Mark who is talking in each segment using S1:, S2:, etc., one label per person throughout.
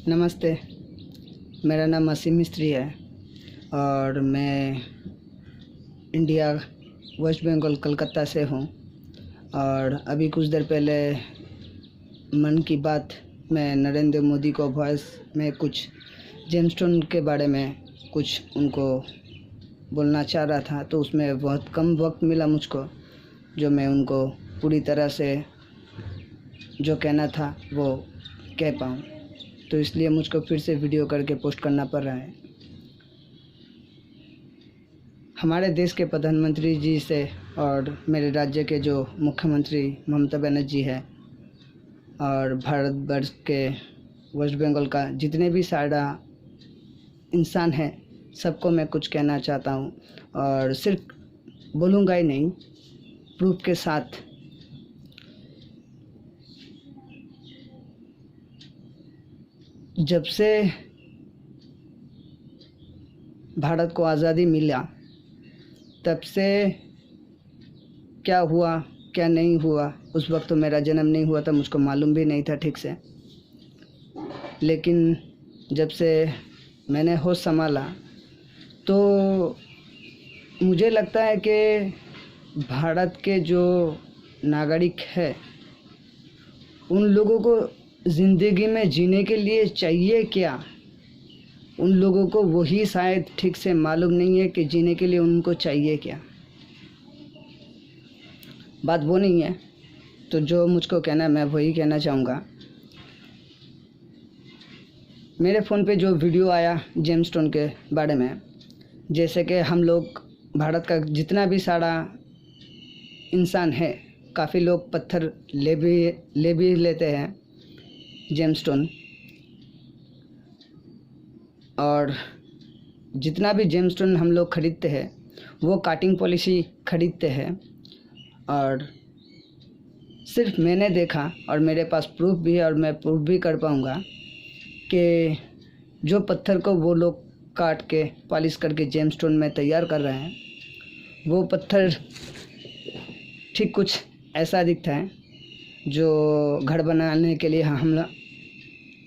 S1: नमस्ते। मेरा नाम असीम मिस्त्री है और मैं इंडिया वेस्ट बंगाल कलकत्ता से हूँ। और अभी कुछ देर पहले मन की बात में नरेंद्र मोदी को वॉइस में कुछ जेमस्टोन के बारे में कुछ उनको बोलना चाह रहा था, तो उसमें बहुत कम वक्त मिला मुझको जो मैं उनको पूरी तरह से जो कहना था वो कह पाऊँ। तो इसलिए मुझको फिर से वीडियो करके पोस्ट करना पड़ रहा है। हमारे देश के प्रधानमंत्री जी से और मेरे राज्य के जो मुख्यमंत्री ममता बनर्जी है और भारतवर्ष के वेस्ट बंगाल का जितने भी सारा इंसान हैं, सबको मैं कुछ कहना चाहता हूँ। और सिर्फ बोलूँगा ही नहीं, प्रूफ के साथ। जब से भारत को आज़ादी मिला तब से क्या हुआ क्या नहीं हुआ, उस वक्त तो मेरा जन्म नहीं हुआ था, मुझको मालूम भी नहीं था ठीक से। लेकिन जब से मैंने होश संभाला तो मुझे लगता है कि भारत के जो नागरिक है उन लोगों को ज़िंदगी में जीने के लिए चाहिए क्या, उन लोगों को वही शायद ठीक से मालूम नहीं है कि जीने के लिए उनको चाहिए क्या। बात वो नहीं है। तो जो मुझको कहना है मैं वही कहना चाहूँगा। मेरे फ़ोन पे जो वीडियो आया जेमस्टोन के बारे में, जैसे कि हम लोग भारत का जितना भी सारा इंसान है, काफ़ी लोग पत्थर ले भी लेते हैं जेमस्टोन, और जितना भी जेमस्टोन हम लोग ख़रीदते हैं वो काटिंग पॉलिसी ख़रीदते हैं। और सिर्फ मैंने देखा और मेरे पास प्रूफ भी है और मैं प्रूफ भी कर पाऊँगा कि जो पत्थर को वो लोग काट के पॉलिश करके जेमस्टोन में तैयार कर रहे हैं, वो पत्थर ठीक कुछ ऐसा दिखता है जो घर बनाने के लिए हम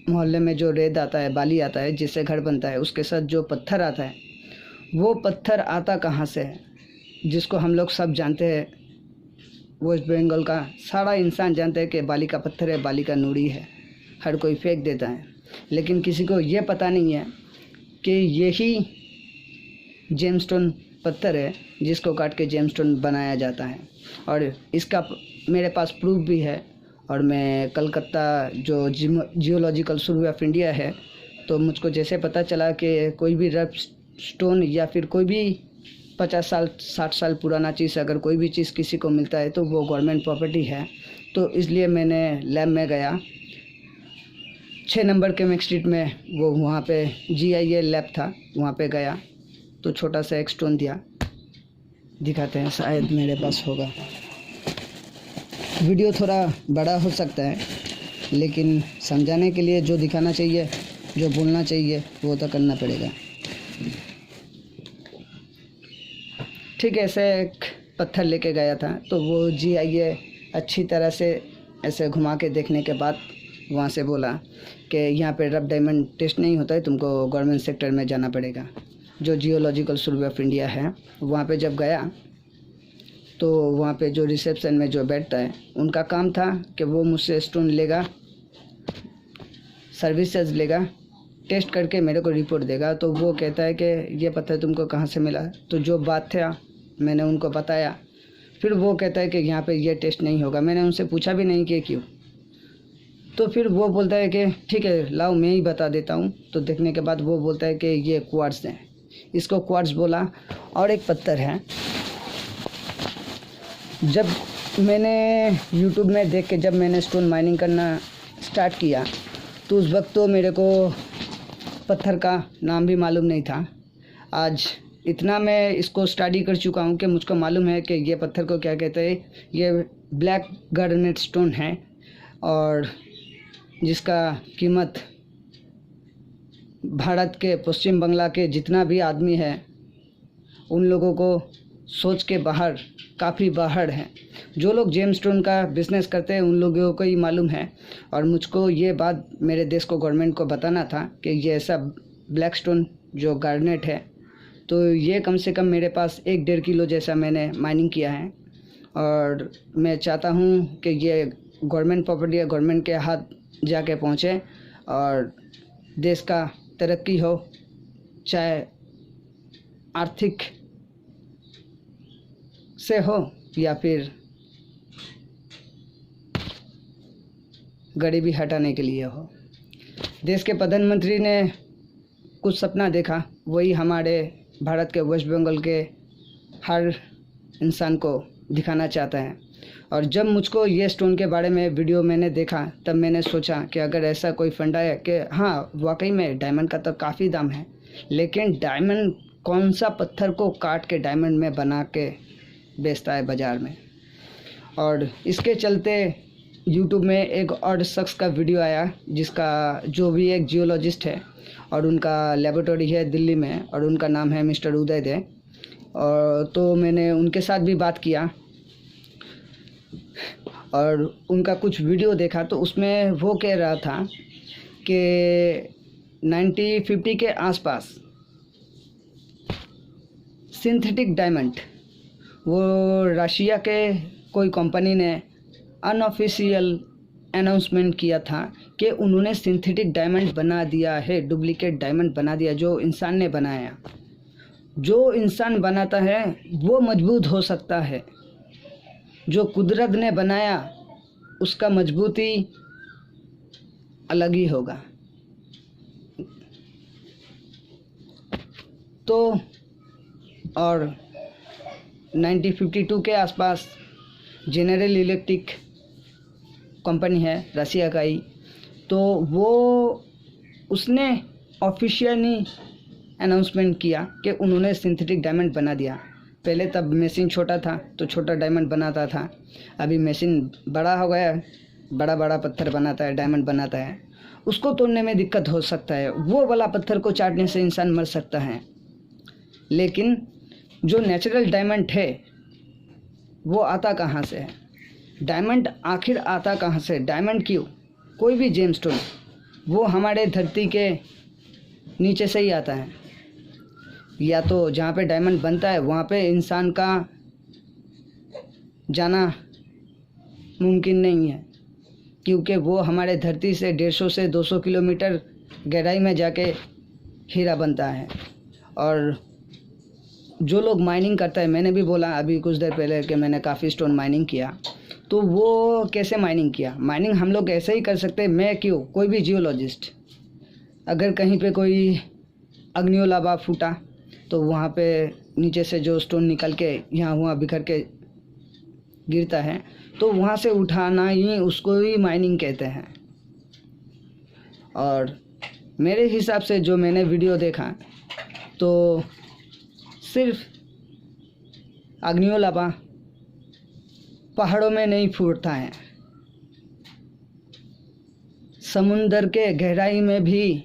S1: मोहल्ले में जो रेत आता है, बाली आता है, जिससे घर बनता है, उसके साथ जो पत्थर आता है, वो पत्थर आता कहाँ से है, जिसको हम लोग सब जानते हैं। वेस्ट बंगाल का सारा इंसान जानते हैं कि बाली का पत्थर है, बाली का नूरी है, हर कोई फेंक देता है। लेकिन किसी को ये पता नहीं है कि यही जेमस्टोन पत्थर है जिसको काट के जेमस्टोन बनाया जाता है। और इसका मेरे पास प्रूफ भी है। और मैं कलकत्ता जो जियोलॉजिकल सर्वे ऑफ इंडिया है, तो मुझको जैसे पता चला कि कोई भी रफ स्टोन या फिर कोई भी 50 साल 60 साल पुराना चीज़ अगर कोई भी चीज़ किसी को मिलता है तो वो गवर्नमेंट प्रॉपर्टी है। तो इसलिए मैंने लैब में गया, 6 नंबर के मेक स्ट्रीट में, वो वहाँ पे GIA लैब था, वहाँ पे गया तो छोटा सा एक स्टोन दिया, दिखाते हैं, शायद मेरे पास होगा। वीडियो थोड़ा बड़ा हो सकता है लेकिन समझाने के लिए जो दिखाना चाहिए, जो बोलना चाहिए, वो तो करना पड़ेगा। ठीक ऐसे एक पत्थर लेके गया था, तो वो GIA अच्छी तरह से ऐसे घुमा के देखने के बाद वहाँ से बोला कि यहाँ पे रफ डायमंड टेस्ट नहीं होता है, तुमको गवर्नमेंट सेक्टर में जाना पड़ेगा, जो जियोलॉजिकल सर्वे ऑफ इंडिया है। वहाँ पे जब गया तो वहाँ पे जो रिसेप्शन में जो बैठता है, उनका काम था कि वो मुझसे स्टोन लेगा, सर्विस चार्ज लेगा, टेस्ट करके मेरे को रिपोर्ट देगा। तो वो कहता है कि ये पत्थर तुमको कहाँ से मिला। तो जो बात था मैंने उनको बताया। फिर वो कहता है कि यहाँ पे ये टेस्ट नहीं होगा। मैंने उनसे पूछा भी नहीं कि क्यों। तो फिर वो बोलता है कि ठीक है लाओ मैं ही बता देता हूँ। तो देखने के बाद वो बोलता है कि ये क्वार्ट्ज है, इसको क्वार्ट्ज बोला। और एक पत्थर है, जब मैंने YouTube में देख के जब मैंने स्टोन माइनिंग करना स्टार्ट किया तो उस वक्त तो मेरे को पत्थर का नाम भी मालूम नहीं था। आज इतना मैं इसको स्टडी कर चुका हूँ कि मुझको मालूम है कि ये पत्थर को क्या कहते हैं। ये ब्लैक गार्नेट स्टोन है और जिसका कीमत भारत के पश्चिम बंगाल के जितना भी आदमी है उन लोगों को सोच के बाहर, काफ़ी बाहर है। जो लोग जेमस्टोन का बिज़नेस करते हैं उन लोगों को ही मालूम है, और मुझको ये बात मेरे देश को गवर्नमेंट को बताना था कि ये ऐसा ब्लैक स्टोन जो गार्नेट है, तो ये कम से कम मेरे पास 1-1.5 किलो जैसा मैंने माइनिंग किया है। और मैं चाहता हूँ कि ये गवर्नमेंट प्रॉपर्टी या गवर्नमेंट के हाथ जाके पहुँचे और देश का तरक्की हो, चाहे आर्थिक से हो या फिर गरीबी हटाने के लिए हो। देश के प्रधानमंत्री ने कुछ सपना देखा, वही हमारे भारत के वेस्ट बंगाल के हर इंसान को दिखाना चाहता है। और जब मुझको ये स्टोन के बारे में वीडियो मैंने देखा, तब मैंने सोचा कि अगर ऐसा कोई फंडा है कि हाँ वाकई में डायमंड का तो काफ़ी दाम है, लेकिन डायमंड कौन सा पत्थर को काट के डायमंड में बना के बेचता है बाज़ार में। और इसके चलते यूट्यूब में एक और शख्स का वीडियो आया, जिसका जो भी एक जियोलॉजिस्ट है और उनका लेबोरेटरी है दिल्ली में, और उनका नाम है मिस्टर उदय दे। और तो मैंने उनके साथ भी बात किया और उनका कुछ वीडियो देखा, तो उसमें वो कह रहा था कि 1950 के आसपास सिंथेटिक डायमंड, वो रशिया के कोई कंपनी ने अनऑफिशियल अनाउंसमेंट किया था कि उन्होंने सिंथेटिक डायमंड बना दिया है, डुप्लीकेट डायमंड बना दिया, जो इंसान ने बनाया। जो इंसान बनाता है वो मजबूत हो सकता है, जो कुदरत ने बनाया उसका मजबूती अलग ही होगा। तो और 1952 के आसपास जनरल इलेक्ट्रिक कंपनी है रसिया का ही, तो वो उसने ऑफिशियली अनाउंसमेंट किया कि उन्होंने सिंथेटिक डायमंड बना दिया। पहले तब मशीन छोटा था तो छोटा डायमंड बनाता था, अभी मशीन बड़ा हो गया, बड़ा बड़ा पत्थर बनाता है, डायमंड बनाता है। उसको तोड़ने में दिक्कत हो सकता है, वो वाला पत्थर को चाटने से इंसान मर सकता है। लेकिन जो नेचुरल डायमंड है वो आता कहाँ से है? डायमंड आखिर आता कहाँ से? डायमंड क्यों? कोई भी जेमस्टोन वो हमारे धरती के नीचे से ही आता है, या तो जहाँ पे डायमंड बनता है वहाँ पे इंसान का जाना मुमकिन नहीं है, क्योंकि वो हमारे धरती से 150 से 200 किलोमीटर गहराई में जाके हीरा बनता है। और जो लोग माइनिंग करता है, मैंने भी बोला अभी कुछ देर पहले कि मैंने काफ़ी स्टोन माइनिंग किया, तो वो कैसे माइनिंग किया? माइनिंग हम लोग ऐसे ही कर सकते हैं, मैं क्यों, कोई भी जियोलॉजिस्ट। अगर कहीं पे कोई अग्नियों लावा फूटा तो वहाँ पे नीचे से जो स्टोन निकल के यहाँ वहाँ बिखर के गिरता है, तो वहाँ से उठाना ही उसको ही माइनिंग कहते हैं। और मेरे हिसाब से जो मैंने वीडियो देखा, तो सिर्फ अग्नियों लावा पहाड़ों में नहीं फूटता है, समुंदर के गहराई में भी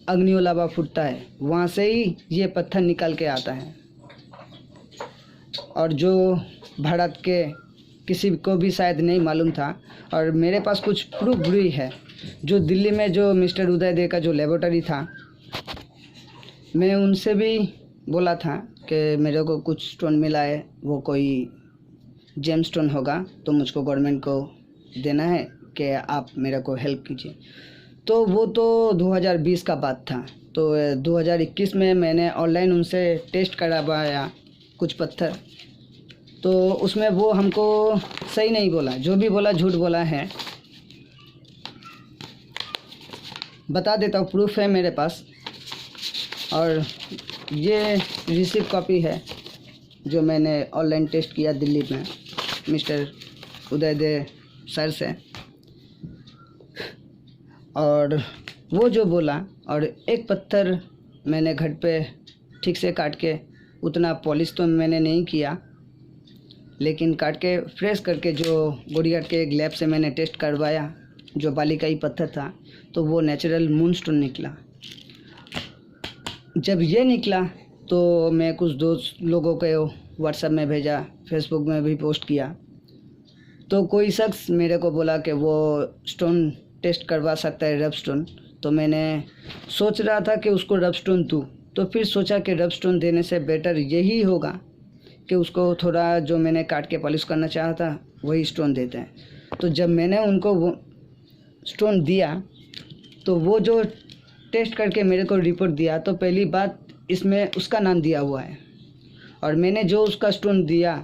S1: अग्नियों लावा फूटता है, वहाँ से ही ये पत्थर निकल के आता है। और जो भारत के किसी को भी शायद नहीं मालूम था, और मेरे पास कुछ प्रूफ भी है, जो दिल्ली में जो मिस्टर उदय दे का जो लेबोरेटरी था, मैं उनसे भी बोला था कि मेरे को कुछ स्टोन मिला है, वो कोई जेम स्टोन होगा तो मुझको गवर्नमेंट को देना है कि आप मेरे को हेल्प कीजिए। तो वो तो 2020 का बात था। तो 2021 में मैंने ऑनलाइन उनसे टेस्ट करवाया कुछ पत्थर, तो उसमें वो हमको सही नहीं बोला, जो भी बोला झूठ बोला है। बता देता हूँ, प्रूफ है मेरे पास, और ये रिसीव कॉपी है जो मैंने ऑनलाइन टेस्ट किया दिल्ली में मिस्टर उदय दे सर से। और वो जो बोला, और एक पत्थर मैंने घर पे ठीक से काट के, उतना पॉलिश तो मैंने नहीं किया, लेकिन काट के फ्रेश करके जो गोड़ियाट के एक लैब से मैंने टेस्ट करवाया, जो बालिकाई पत्थर था, तो वो नेचुरल मूनस्टोन निकला। जब ये निकला तो मैं कुछ दोस्त लोगों को व्हाट्सएप में भेजा, फेसबुक में भी पोस्ट किया, तो कोई शख्स मेरे को बोला कि वो स्टोन टेस्ट करवा सकता है, रब स्टोन। तो मैंने सोच रहा था कि उसको रब स्टोन दूँ, तो फिर सोचा कि रब स्टोन देने से बेटर यही होगा कि उसको थोड़ा जो मैंने काट के पॉलिश करना चाहा था वही स्टोन देते हैं। तो जब मैंने उनको वो स्टोन दिया तो वो जो टेस्ट करके मेरे को रिपोर्ट दिया, तो पहली बात इसमें उसका नाम दिया हुआ है, और मैंने जो उसका स्टोन दिया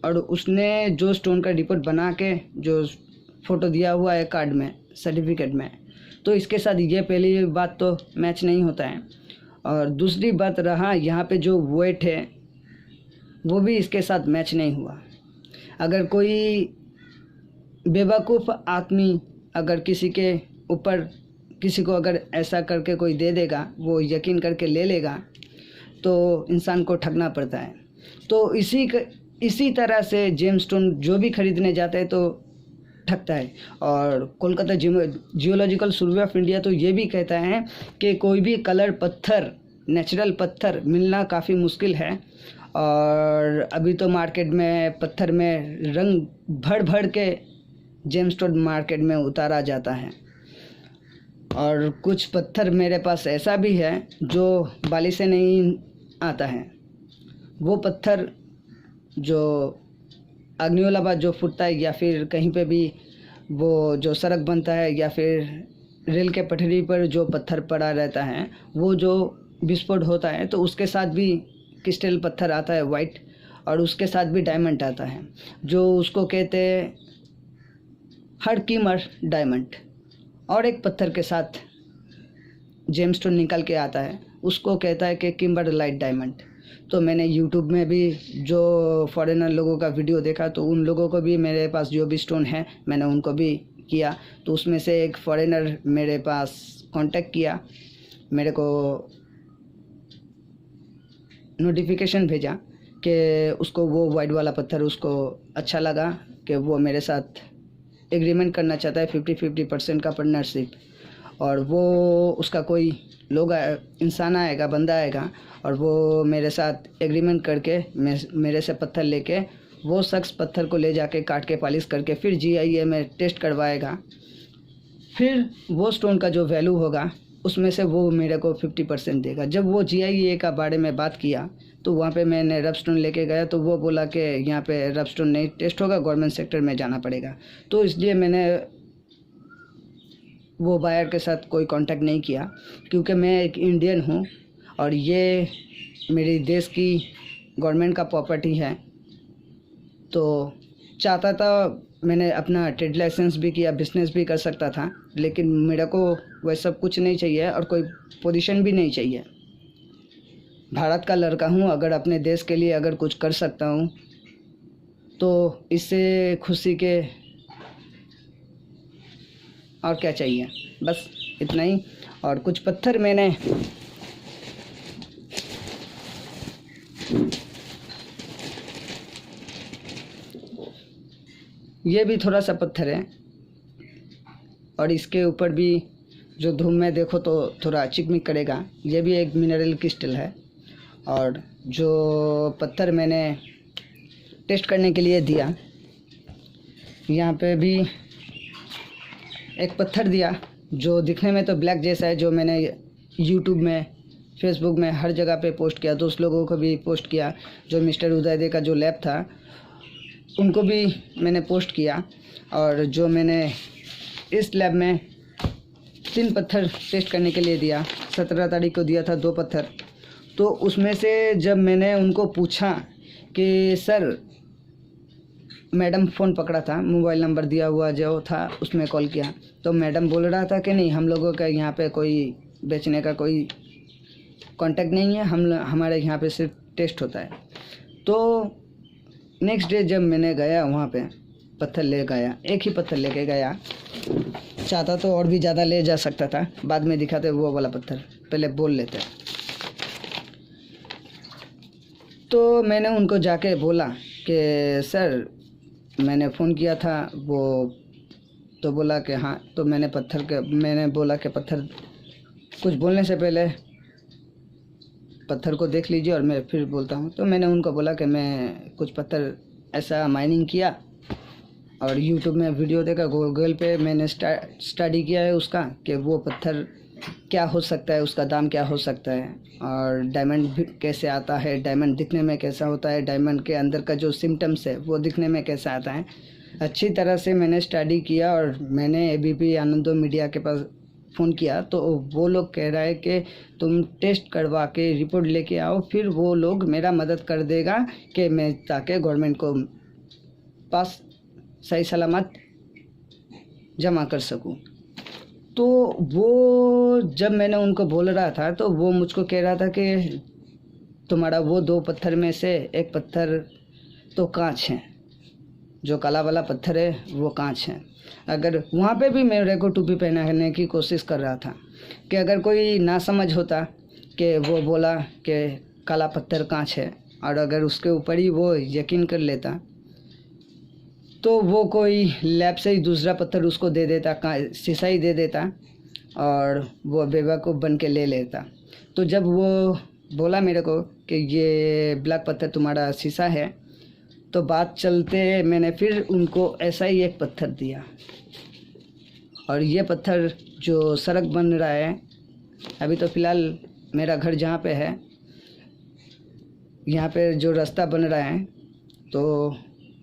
S1: और उसने जो स्टोन का रिपोर्ट बना के जो फ़ोटो दिया हुआ है कार्ड में, सर्टिफिकेट में, तो इसके साथ ये पहली बात तो मैच नहीं होता है। और दूसरी बात रहा यहाँ पे जो वेट है वो भी इसके साथ मैच नहीं हुआ। अगर कोई बेवकूफ़ आदमी अगर किसी के ऊपर किसी को अगर ऐसा करके कोई दे देगा, वो यकीन करके ले लेगा, तो इंसान को ठगना पड़ता है। तो इसी तरह से जेम स्टोन जो भी खरीदने जाता है तो ठगता है। और Kolkata geological survey of India तो ये भी कहता है कि कोई भी कलर पत्थर, नेचुरल पत्थर मिलना काफ़ी मुश्किल है। और अभी तो मार्केट में पत्थर में रंग भर भर के जेम स्टोन मार्केट में उतारा जाता है। और कुछ पत्थर मेरे पास ऐसा भी है जो बाली से नहीं आता है। वो पत्थर जो अग्नियोलाबाद जो फूटता है, या फिर कहीं पे भी वो जो सड़क बनता है, या फिर रेल के पटरी पर जो पत्थर पड़ा रहता है, वो जो विस्फोट होता है तो उसके साथ भी क्रिस्टल पत्थर आता है वाइट, और उसके साथ भी डायमंड आता है, जो उसको कहते हैं हड़कीमर डायमंड। और एक पत्थर के साथ जेमस्टोन निकल के आता है, उसको कहता है कि किम्बरलाइट डायमंड। तो मैंने यूट्यूब में भी जो फॉरेनर लोगों का वीडियो देखा, तो उन लोगों को भी मेरे पास जो भी स्टोन है मैंने उनको भी किया। तो उसमें से एक फॉरेनर मेरे पास कांटेक्ट किया, मेरे को नोटिफिकेशन भेजा कि उसको वो वाइट वाला पत्थर उसको अच्छा लगा, कि वो मेरे साथ एग्रीमेंट करना चाहता है 50-50% का पार्टनरशिप। और वो उसका कोई इंसान आएगा, बंदा आएगा, और वो मेरे साथ एग्रीमेंट करके मेरे से पत्थर लेके वो शख्स पत्थर को ले जाके काट के पॉलिश करके फिर GIA में टेस्ट करवाएगा। फिर वो स्टोन का जो वैल्यू होगा उसमें से वो मेरे को 50% देगा। जब वो GIA का बारे में बात किया तो वहाँ पे मैंने रब स्टोन लेके गया, तो वो बोला कि यहाँ पे रब स्टोन नहीं टेस्ट होगा, गवर्नमेंट सेक्टर में जाना पड़ेगा। तो इसलिए मैंने वो बायर के साथ कोई कांटेक्ट नहीं किया, क्योंकि मैं एक इंडियन हूँ और ये मेरे देश की गवर्नमेंट का प्रॉपर्टी है। तो चाहता था, मैंने अपना ट्रेड लाइसेंस भी किया, बिजनेस भी कर सकता था, लेकिन मेरे को वह सब कुछ नहीं चाहिए और कोई पोजीशन भी नहीं चाहिए। भारत का लड़का हूँ, अगर अपने देश के लिए अगर कुछ कर सकता हूँ तो इससे खुशी के और क्या चाहिए, बस इतना ही। और कुछ पत्थर मैंने ये भी थोड़ा सा पत्थर है, और इसके ऊपर भी जो धूम में देखो तो थोड़ा चिकमिक करेगा, ये भी एक मिनरल क्रिस्टल है। और जो पत्थर मैंने टेस्ट करने के लिए दिया, यहाँ पे भी एक पत्थर दिया जो दिखने में तो ब्लैक जैसा है, जो मैंने यूट्यूब में, फेसबुक में हर जगह पे पोस्ट किया, तो उस लोगों को भी पोस्ट किया। जो मिस्टर उदय दे का जो लैब था उनको भी मैंने पोस्ट किया। और जो मैंने इस लैब में 3 पत्थर टेस्ट करने के लिए दिया, 17 तारीख को दिया था 2 पत्थर। तो उसमें से जब मैंने उनको पूछा कि सर, मैडम फ़ोन पकड़ा था, मोबाइल नंबर दिया हुआ जो था उसमें कॉल किया, तो मैडम बोल रहा था कि नहीं, हम लोगों का यहाँ पे कोई बेचने का कोई कांटेक्ट नहीं है, हमारे यहाँ पे सिर्फ टेस्ट होता है। तो नेक्स्ट डे जब मैंने गया वहाँ पे, पत्थर ले गया, एक ही पत्थर लेके गया, चाहता तो और भी ज़्यादा ले जा सकता था, बाद में दिखाते वो वाला पत्थर, पहले बोल लेते। तो मैंने उनको जाके बोला कि सर, मैंने फ़ोन किया था, वो तो बोला कि हाँ। तो मैंने बोला कि पत्थर, कुछ बोलने से पहले पत्थर को देख लीजिए और मैं फिर बोलता हूँ। तो मैंने उनको बोला कि मैं कुछ पत्थर ऐसा माइनिंग किया और यूट्यूब में वीडियो देखा, गूगल पे मैंने स्टडी किया है उसका कि वो पत्थर क्या हो सकता है, उसका दाम क्या हो सकता है, और डायमंड भी कैसे आता है, डायमंड दिखने में कैसा होता है, डायमंड के अंदर का जो सिम्टम्स है वो दिखने में कैसा आता है। अच्छी तरह से मैंने स्टडी किया और मैंने एबीपी आनंदो मीडिया के पास फ़ोन किया तो वो लोग कह रहा है कि तुम टेस्ट करवा के रिपोर्ट लेके आओ, फिर वो लोग मेरा मदद कर देगा कि मैं ताकि गवर्नमेंट को पास सही सलामत जमा कर सकूं। तो वो जब मैंने उनको बोल रहा था तो वो मुझको कह रहा था कि तुम्हारा वो 2 पत्थर में से एक पत्थर तो कांच है, जो काला वाला पत्थर है वो कांच है। अगर वहाँ पे भी मेरे को टोपी पहनाने की कोशिश कर रहा था कि अगर कोई ना समझ होता कि वो बोला कि काला पत्थर कांच है और अगर उसके ऊपर ही वो यकीन कर लेता तो वो कोई लैब से ही दूसरा पत्थर उसको दे देता, शीशा ही दे देता और वो बेवकूफ़ बन के ले लेता। तो जब वो बोला मेरे को कि ये ब्लैक पत्थर तुम्हारा शीशा है तो बात चलते मैंने फिर उनको ऐसा ही एक पत्थर दिया। और ये पत्थर जो सड़क बन रहा है अभी तो फ़िलहाल मेरा घर जहाँ पे है यहाँ पे जो रास्ता बन रहा है तो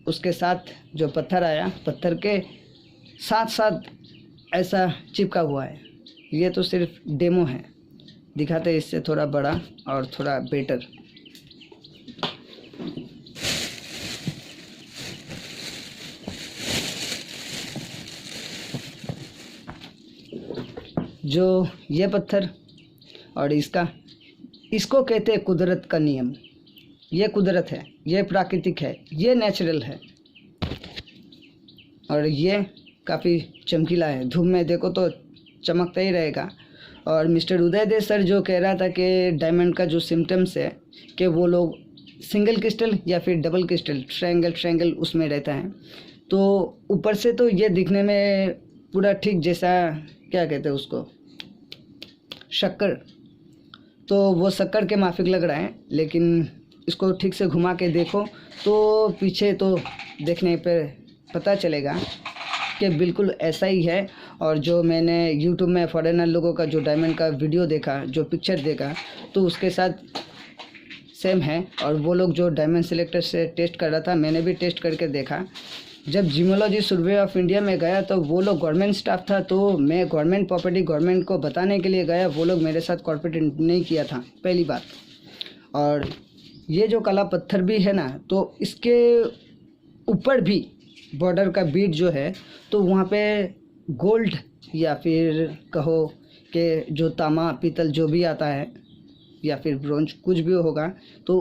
S1: उसके साथ जो पत्थर आया, पत्थर के साथ साथ ऐसा चिपका हुआ है। ये तो सिर्फ डेमो है, दिखाते इससे थोड़ा बड़ा और थोड़ा बेटर। जो ये पत्थर और इसको कहते हैं कुदरत का नियम। ये कुदरत है, ये प्राकृतिक है, ये नेचुरल है और ये काफ़ी चमकीला है, धूप में देखो तो चमकता ही रहेगा। और मिस्टर उदय देव सर जो कह रहा था कि डायमंड का जो सिम्टम्स है कि वो लोग सिंगल क्रिस्टल या फिर डबल क्रिस्टल ट्रायंगल उसमें रहता है। तो ऊपर से तो ये दिखने में पूरा ठीक जैसा क्या कहते हैं उसको, शक्कर, तो वो शक्कर के माफिक लग रहा है, लेकिन इसको ठीक से घुमा के देखो तो पीछे तो देखने पर पता चलेगा कि बिल्कुल ऐसा ही है। और जो मैंने यूट्यूब में फॉरेनर लोगों का जो डायमंड का वीडियो देखा, जो पिक्चर देखा, तो उसके साथ सेम है। और वो लोग जो डायमंड सिलेक्टर से टेस्ट कर रहा था, मैंने भी टेस्ट करके देखा। जब जियोलॉजी सर्वे ऑफ इंडिया में गया तो वो लोग गवर्नमेंट स्टाफ था, तो मैं गवर्नमेंट प्रॉपर्टी गवर्नमेंट को बताने के लिए गया, वो लोग मेरे साथ कॉर्पोरेट नहीं किया था, पहली बात। और ये जो काला पत्थर भी है ना, तो इसके ऊपर भी बॉर्डर का बीट जो है तो वहाँ पे गोल्ड या फिर कहो कि जो तांबा पीतल जो भी आता है या फिर ब्रोंज कुछ भी होगा तो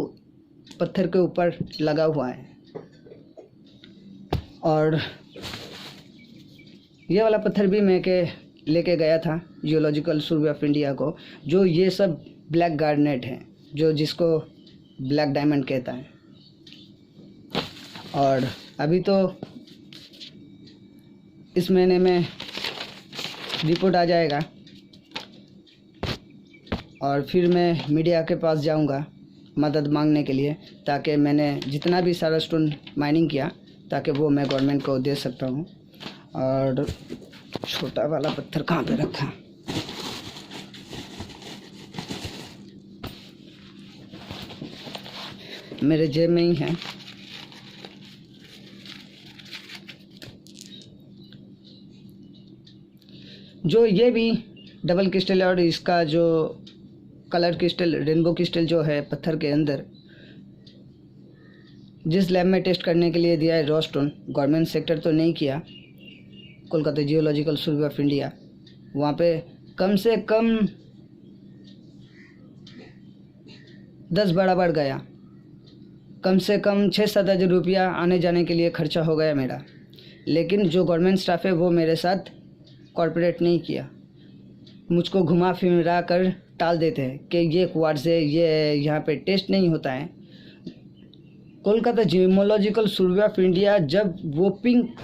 S1: पत्थर के ऊपर लगा हुआ है। और ये वाला पत्थर भी मैं लेके गया था जियोलॉजिकल सर्वे ऑफ इंडिया को, जो ये सब ब्लैक गार्नेट है, जो जिसको ब्लैक डायमंड कहता है। और अभी तो इस महीने में रिपोर्ट आ जाएगा और फिर मैं मीडिया के पास जाऊंगा मदद मांगने के लिए, ताकि मैंने जितना भी सारा स्टोन माइनिंग किया ताकि वो मैं गवर्नमेंट को दे सकता हूँ। और छोटा वाला पत्थर कहाँ पे रखा, मेरे जेब में ही है। जो ये भी डबल क्रिस्टल है और इसका जो कलर क्रिस्टल, रेनबो क्रिस्टल जो है पत्थर के अंदर, जिस लैब में टेस्ट करने के लिए दिया है रॉ स्टोन, गवर्नमेंट सेक्टर तो नहीं किया, Kolkata geological survey of India, वहाँ पे कम से कम 10 बराबर गया, कम से कम 6-7 हज़ार रुपया आने जाने के लिए खर्चा हो गया मेरा। लेकिन जो गवर्नमेंट स्टाफ है वो मेरे साथ कॉर्पोरेट नहीं किया, मुझको घुमा फिरा कर टाल देते हैं कि ये क्वार्ट्ज है, ये यहाँ पे टेस्ट नहीं होता है। Kolkata geological survey of India जब वो पिंक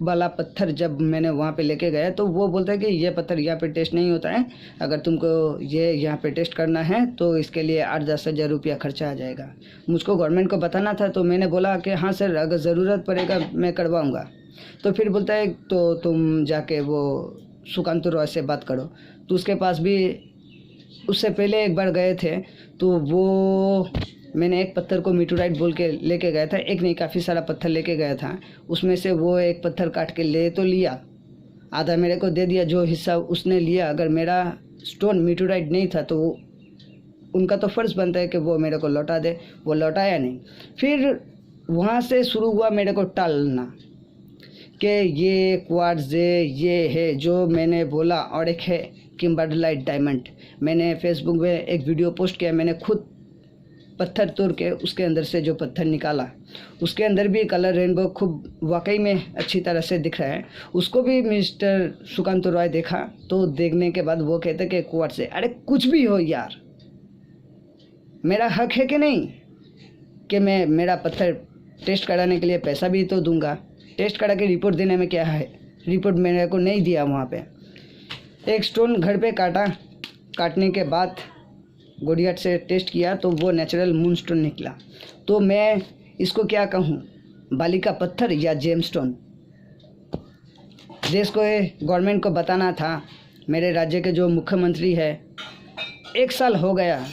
S1: वाला पत्थर जब मैंने वहाँ पे लेके गया तो वो बोलता है कि ये पत्थर यहाँ पे टेस्ट नहीं होता है, अगर तुमको ये यहाँ पे टेस्ट करना है तो इसके लिए 8-10 हज़ार रुपया खर्चा आ जाएगा। मुझको गवर्नमेंट को बताना था तो मैंने बोला कि हाँ सर, अगर ज़रूरत पड़ेगा मैं करवाऊँगा। तो फिर बोलता है तो तुम जाके वो सुकांत रॉय से बात करो। तो उसके पास भी उससे पहले एक बार गए थे, तो वो मैंने एक पत्थर को मीटोराइट बोल के लेके गया था, एक नहीं काफ़ी सारा पत्थर लेके गया था। उसमें से वो एक पत्थर काट के ले तो लिया, आधा मेरे को दे दिया, जो हिस्सा उसने लिया अगर मेरा स्टोन मीटोराइट नहीं था तो उनका तो फ़र्ज़ बनता है कि वो मेरे को लौटा दे। वो लौटाया नहीं। फिर वहाँ से शुरू हुआ मेरे को टालना कि ये क्वार्ट्ज़ ये है जो मैंने बोला, और एक है किम्बरलाइट डायमंड। मैंने फेसबुक में एक वीडियो पोस्ट किया, मैंने खुद पत्थर तोड़ के उसके अंदर से जो पत्थर निकाला, उसके अंदर भी कलर रेनबो खूब वाकई में अच्छी तरह से दिख रहा है। उसको भी मिस्टर सुकांत रॉय देखा, तो देखने के बाद वो कहते कि क्वार्ट्ज़ है। अरे कुछ भी हो यार, मेरा हक है कि नहीं कि मैं मेरा पत्थर टेस्ट कराने के लिए पैसा भी तो दूंगा। टेस्ट करा के रिपोर्ट देने में क्या है, रिपोर्ट मेरे को नहीं दिया वहाँ पे। एक स्टोन घर पे काटा, काटने के बाद गोडियाट से टेस्ट किया तो वो नेचुरल मून स्टोन निकला। तो मैं इसको क्या कहूँ, बाली का पत्थर या जेम स्टोन? देश को गवर्नमेंट को बताना था। मेरे राज्य के जो मुख्यमंत्री है, 1 साल हो गया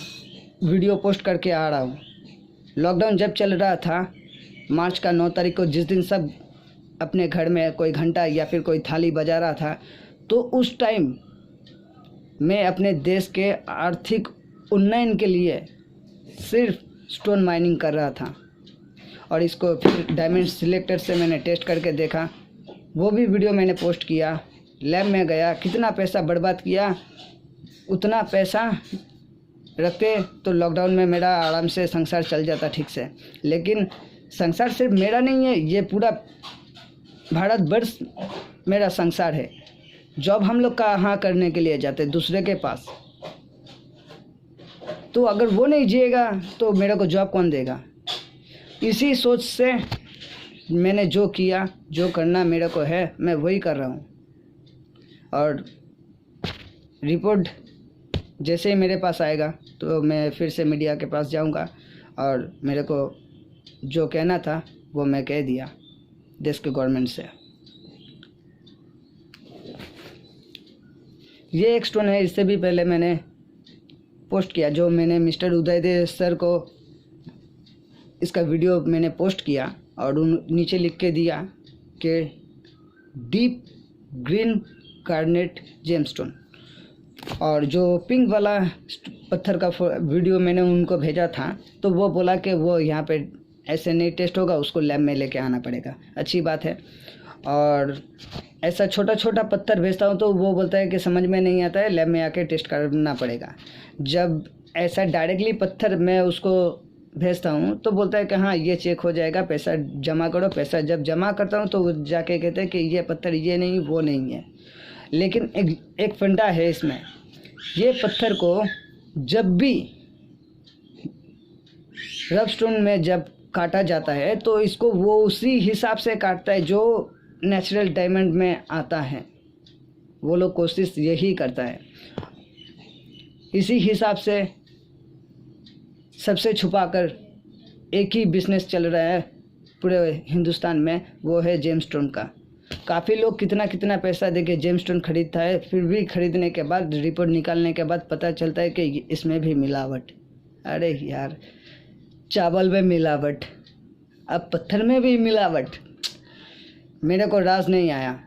S1: वीडियो पोस्ट करके आ रहा हूँ। लॉकडाउन जब चल रहा था, मार्च का 9 तारीख को, जिस दिन सब अपने घर में कोई घंटा या फिर कोई थाली बजा रहा था, तो उस टाइम मैं अपने देश के आर्थिक उन्नयन के लिए सिर्फ स्टोन माइनिंग कर रहा था। और इसको फिर डायमंड सिलेक्टर से मैंने टेस्ट करके देखा, वो भी वीडियो मैंने पोस्ट किया। लैब में गया, कितना पैसा बर्बाद किया, उतना पैसा रखते तो लॉकडाउन में मेरा आराम से संसार चल जाता ठीक से। लेकिन संसार सिर्फ मेरा नहीं है, ये पूरा भारतवर्ष मेरा संसार है। जॉब हम लोग कहाँ करने के लिए जाते, दूसरे के पास। तो अगर वो नहीं जिएगा तो मेरे को जॉब कौन देगा? इसी सोच से मैंने जो किया, जो करना मेरे को है, मैं वही कर रहा हूँ। और रिपोर्ट जैसे ही मेरे पास आएगा तो मैं फिर से मीडिया के पास जाऊँगा, और मेरे को जो कहना था वो मैं कह दिया देश के गवर्नमेंट से। ये एक स्टोन है, इससे भी पहले मैंने पोस्ट किया, जो मैंने मिस्टर उदयदेव सर को इसका वीडियो मैंने पोस्ट किया और उन नीचे लिख के दिया कि डीप ग्रीन कार्नेट जेमस्टोन। और जो पिंक वाला पत्थर का वीडियो मैंने उनको भेजा था, तो वो बोला कि वो यहाँ पे ऐसे नहीं टेस्ट होगा, उसको लैब में लेके आना पड़ेगा। अच्छी बात है। और ऐसा छोटा छोटा पत्थर भेजता हूँ तो वो बोलता है कि समझ में नहीं आता है, लैब में आके टेस्ट करना पड़ेगा। जब ऐसा डायरेक्टली पत्थर मैं उसको भेजता हूँ तो बोलता है कि हाँ ये चेक हो जाएगा, पैसा जमा करो। पैसा जब जमा करता हूँ तो वो जाके कहते हैं कि ये पत्थर ये नहीं, वो नहीं है। लेकिन एक फंडा है इसमें, ये पत्थर को जब भी रफ स्टोन में जब काटा जाता है तो इसको वो उसी हिसाब से काटता है जो नेचुरल डायमंड में आता है। वो लोग कोशिश यही करता है, इसी हिसाब से सबसे छुपाकर एक ही बिजनेस चल रहा है पूरे हिंदुस्तान में, वो है जेमस्टोन का। काफ़ी लोग कितना कितना पैसा देके जेमस्टोन खरीदता है, फिर भी खरीदने के बाद रिपोर्ट निकालने के बाद पता चलता है कि इसमें भी मिलावट। अरे यार, चावल में मिलावट, अब पत्थर में भी मिलावट। मेरे को राज नहीं आया।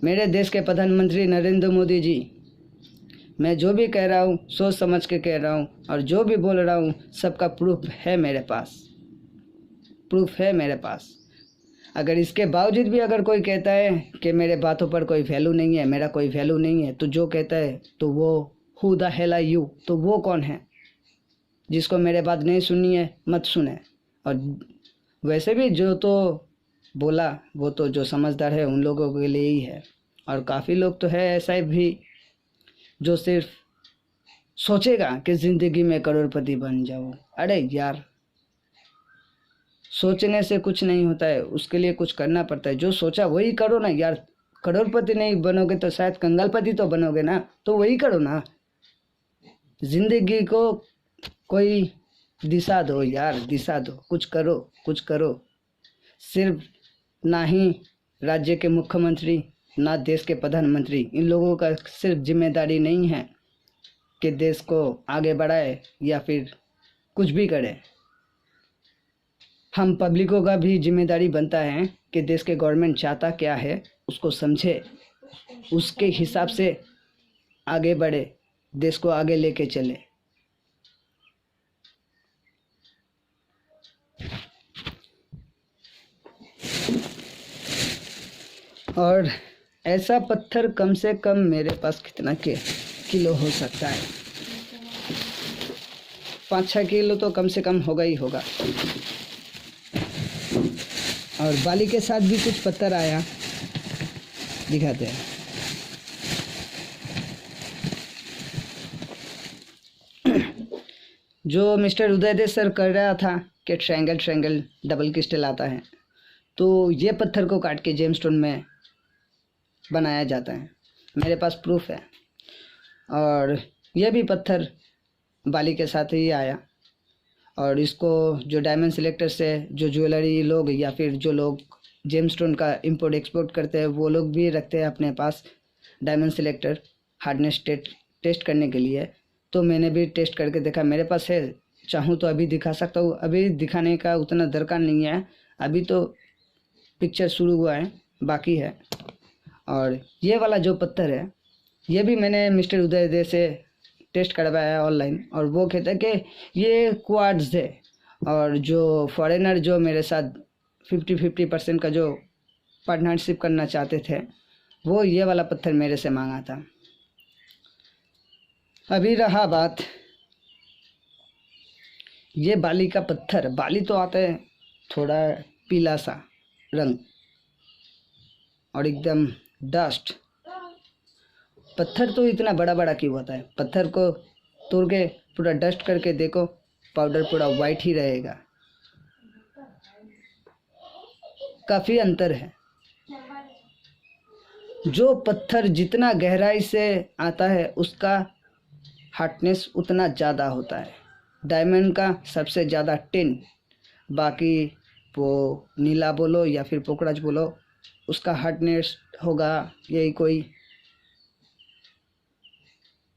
S1: मेरे देश के प्रधानमंत्री नरेंद्र मोदी जी, मैं जो भी कह रहा हूँ सोच समझ के कह रहा हूँ, और जो भी बोल रहा हूँ सबका प्रूफ है मेरे पास, प्रूफ है मेरे पास। अगर इसके बावजूद भी अगर कोई कहता है कि मेरे बातों पर कोई वैल्यू नहीं है, मेरा कोई वैल्यू नहीं है, तो जो कहता है तो वो who the hell are you, तो वो कौन है? जिसको मेरे बात नहीं सुननी है मत सुने। और वैसे भी जो तो बोला वो तो जो समझदार है उन लोगों के लिए ही है। और काफ़ी लोग तो है ऐसा भी जो सिर्फ सोचेगा कि ज़िंदगी में करोड़पति बन जाऊँ। अरे यार, सोचने से कुछ नहीं होता है, उसके लिए कुछ करना पड़ता है। जो सोचा वही करो ना यार। करोड़पति नहीं बनोगे तो शायद कंगालपति तो बनोगे ना, तो वही करो ना। ज़िंदगी को कोई दिशा दो यार, दिशा दो, कुछ करो, कुछ करो। सिर्फ ना ही राज्य के मुख्यमंत्री, ना देश के प्रधानमंत्री। इन लोगों का सिर्फ जिम्मेदारी नहीं है कि देश को आगे बढ़ाए या फिर कुछ भी करे। हम पब्लिकों का भी जिम्मेदारी बनता है कि देश के गवर्नमेंट चाहता क्या है उसको समझे, उसके हिसाब से आगे बढ़े, देश को आगे लेके चले। और ऐसा पत्थर कम से कम मेरे पास कितना किलो हो सकता है? 5-6 किलो तो कम से कम होगा ही होगा। और बाली के साथ भी कुछ पत्थर आया, दिखाते हैं। जो मिस्टर उदयदेव सर कर रहा था कि ट्रायंगल डबल क्रिस्टल आता है, तो ये पत्थर को काट के जेमस्टोन में बनाया जाता है। मेरे पास प्रूफ है। और यह भी पत्थर बाली के साथ ही आया। और इसको जो डायमंड सिलेक्टर से जो ज्वेलरी लोग या फिर जो लोग जेमस्टोन का इंपोर्ट एक्सपोर्ट करते हैं, वो लोग भी रखते हैं अपने पास डायमंड सिलेक्टर हार्डनेस टेस्ट करने के लिए। तो मैंने भी टेस्ट करके देखा, मेरे पास है। चाहूँ तो अभी दिखा सकता हूँ, अभी दिखाने का उतना दरकार नहीं है, अभी तो पिक्चर शुरू हुआ है, बाकी है। और ये वाला जो पत्थर है, ये भी मैंने मिस्टर उदयदेव से टेस्ट करवाया है ऑनलाइन, और वो कहता है कि ये क्वार्ट्ज है। और जो फॉरेनर जो मेरे साथ 50-50% का जो पार्टनरशिप करना चाहते थे, वो ये वाला पत्थर मेरे से मांगा था। अभी रहा बात ये बाली का पत्थर। बाली तो आता है थोड़ा पीला सा रंग और एकदम डस्ट। पत्थर तो इतना बड़ा बड़ा क्यों होता है? पत्थर को तोड़ के पूरा डस्ट करके देखो, पाउडर पूरा वाइट ही रहेगा। काफ़ी अंतर है। जो पत्थर जितना गहराई से आता है उसका हार्डनेस उतना ज़्यादा होता है। डायमंड का सबसे ज़्यादा 10, बाकी वो नीला बोलो या फिर पोकराज बोलो, उसका हार्डनेस होगा यही कोई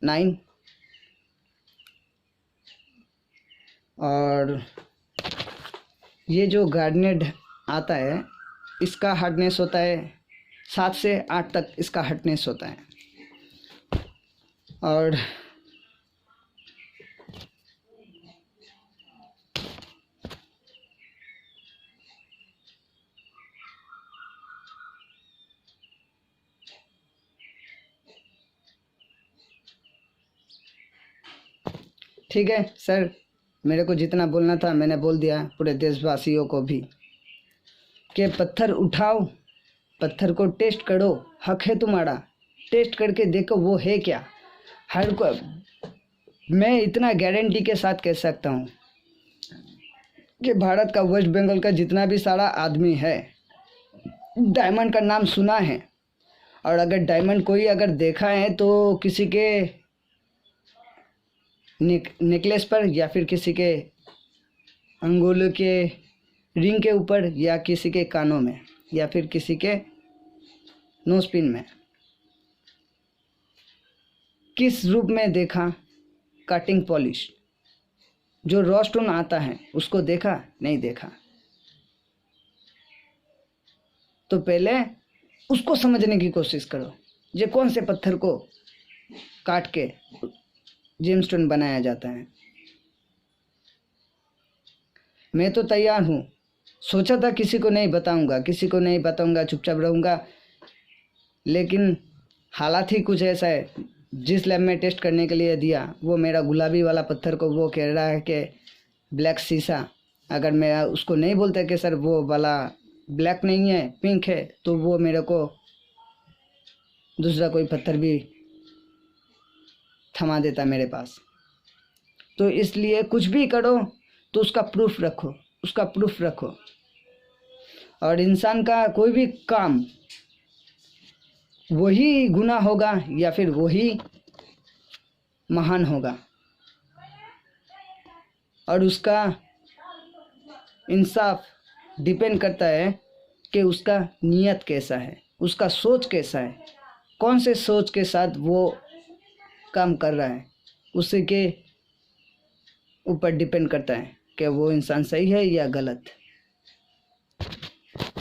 S1: 9। और ये जो गार्नेट आता है, इसका हार्डनेस होता है 7 से 8 तक इसका हार्डनेस होता है। और ठीक है सर, मेरे को जितना बोलना था मैंने बोल दिया पूरे देशवासियों को भी कि पत्थर उठाओ, पत्थर को टेस्ट करो, हक है तुम्हारा, टेस्ट करके देखो वो है क्या। हर को मैं इतना गारंटी के साथ कह सकता हूँ कि भारत का वेस्ट बंगाल का जितना भी सारा आदमी है, डायमंड का नाम सुना है। और अगर डायमंड कोई अगर देखा है तो किसी के नेकलेस पर या फिर किसी के अंगूलों के रिंग के ऊपर या किसी के कानों में या फिर किसी के नोज पिन में, किस रूप में देखा? कटिंग पॉलिश जो रॉ स्टोन आता है उसको देखा? नहीं देखा। तो पहले उसको समझने की कोशिश करो, ये कौन से पत्थर को काट के जेमस्टोन बनाया जाता है। मैं तो तैयार हूँ। सोचा था किसी को नहीं बताऊंगा, चुपचाप रहूँगा, लेकिन हालात ही कुछ ऐसा है। जिस लैब में टेस्ट करने के लिए दिया, वो मेरा गुलाबी वाला पत्थर को वो कह रहा है कि ब्लैक शीशा। अगर मैं उसको नहीं बोलता कि सर वो वाला ब्लैक नहीं है, पिंक है, तो वो मेरे को दूसरा कोई पत्थर भी थमा देता मेरे पास। तो इसलिए कुछ भी करो तो उसका प्रूफ रखो। और इंसान का कोई भी काम वही गुनाह होगा या फिर वही महान होगा, और उसका इंसाफ डिपेंड करता है कि उसका नीयत कैसा है, उसका सोच कैसा है, कौन से सोच के साथ वो काम कर रहा है, उसी के ऊपर डिपेंड करता है कि वो इंसान सही है या गलत।